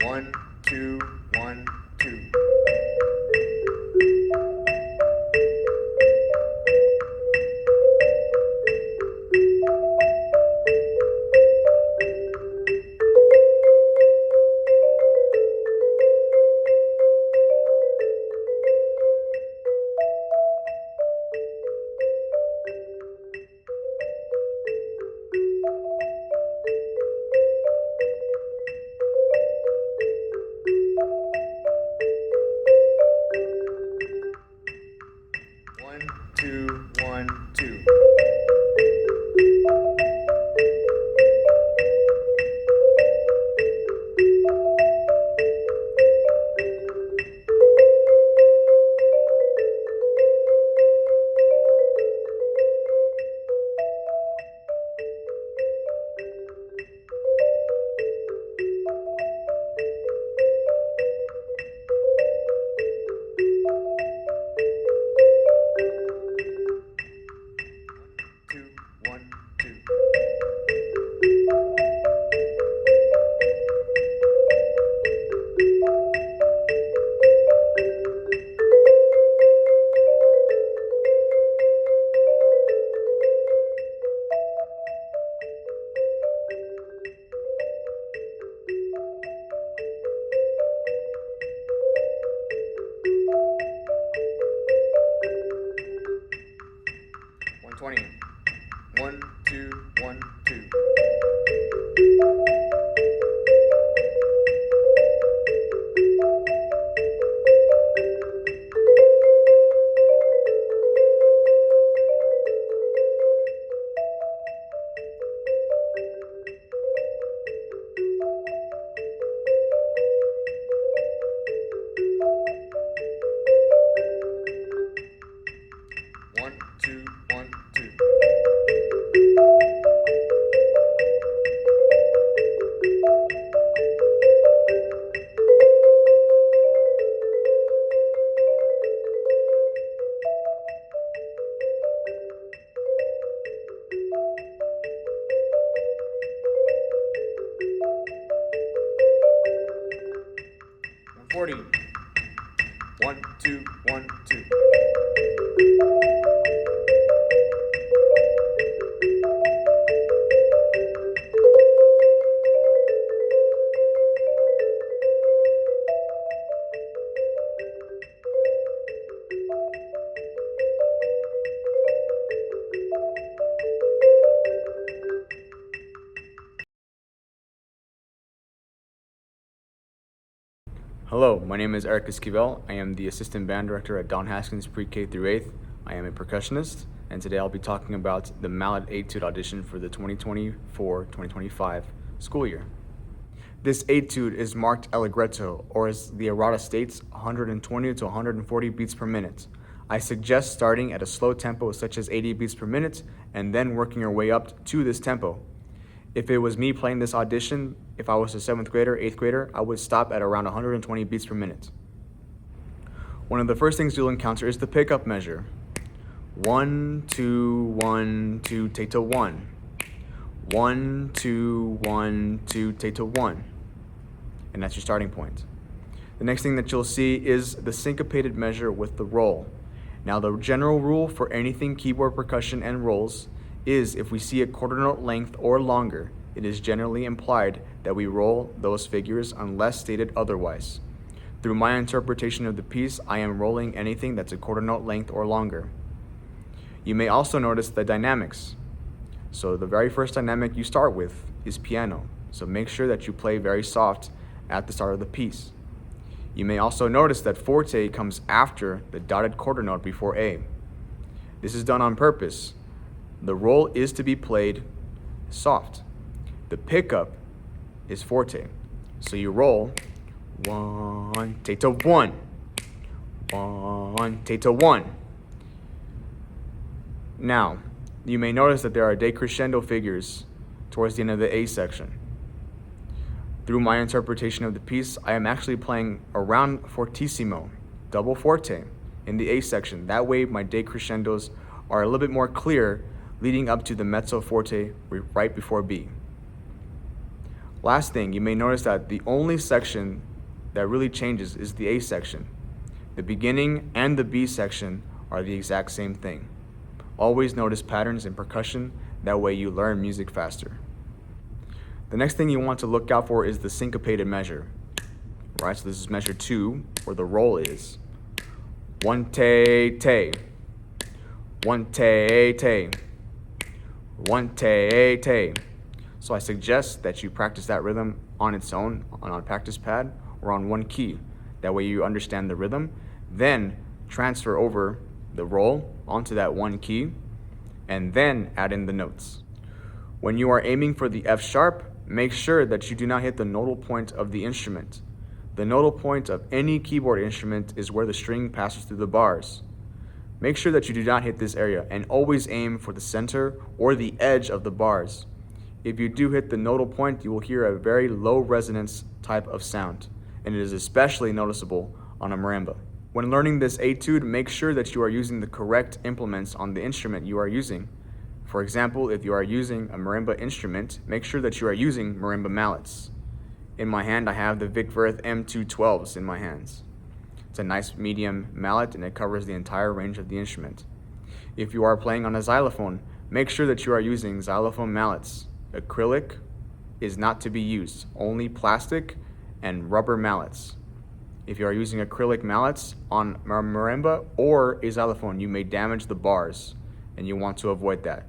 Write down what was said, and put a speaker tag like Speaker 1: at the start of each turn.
Speaker 1: 1, 2, 1, 2. One, two, 1, 2. Two, 1, 2. One 20. 1, 2, 1, 2. One, two, 1, 2. One 40. 1, 2, 1, 2.
Speaker 2: Hello, my name is Eric Esquivel. I am the Assistant Band Director at Don Haskins Pre-K through 8th. I am a percussionist, and today I'll be talking about the Mallet Etude audition for the 2024-2025 school year. This etude is marked allegretto, or as the errata states, 120 to 140 beats per minute. I suggest starting at a slow tempo such as 80 beats per minute, and then working your way up to this tempo. If it was me playing this audition, if I was a 7th grader, 8th grader, I would stop at around 120 beats per minute. One of the first things you'll encounter is the pickup measure. 1, 2, 1, 2, take to 1. 1, 2, 1, 2, take to 1. And that's your starting point. The next thing that you'll see is the syncopated measure with the roll. Now, the general rule for anything keyboard percussion and rolls is if we see a quarter note length or longer, it is generally implied that we roll those figures unless stated otherwise. Through my interpretation of the piece, I am rolling anything that's a quarter note length or longer. You may also notice the dynamics. So the very first dynamic you start with is piano. So make sure that you play very soft at the start of the piece. You may also notice that forte comes after the dotted quarter note before A. This is done on purpose. The roll is to be played soft. The pickup is forte. So you roll 1, take to 1, 1, take to 1. Now, you may notice that there are decrescendo figures towards the end of the A section. Through my interpretation of the piece, I am actually playing around fortissimo, double forte, in the A section. That way my decrescendos are a little bit more clear leading up to the mezzo forte right before B. Last thing, you may notice that the only section that really changes is the A section. The beginning and the B section are the exact same thing. Always notice patterns in percussion, that way you learn music faster. The next thing you want to look out for is the syncopated measure. Right, so this is measure 2, where the roll is 1 te te, 1 te te, 1 te te. So I suggest that you practice that rhythm on its own, on a practice pad, or on one key. That way you understand the rhythm. Then transfer over the roll onto that one key, and then add in the notes. When you are aiming for the F sharp, make sure that you do not hit the nodal point of the instrument. The nodal point of any keyboard instrument is where the string passes through the bars. Make sure that you do not hit this area, and always aim for the center or the edge of the bars. If you do hit the nodal point, you will hear a very low resonance type of sound, and it is especially noticeable on a marimba. When learning this etude, make sure that you are using the correct implements on the instrument you are using. For example, if you are using a marimba instrument, make sure that you are using marimba mallets. In my hand, I have the Vic Firth M212s in my hands. It's a nice medium mallet, and it covers the entire range of the instrument. If you are playing on a xylophone, make sure that you are using xylophone mallets. Acrylic is not to be used, only plastic and rubber mallets. If you are using acrylic mallets on marimba or a xylophone, you may damage the bars, and you want to avoid that.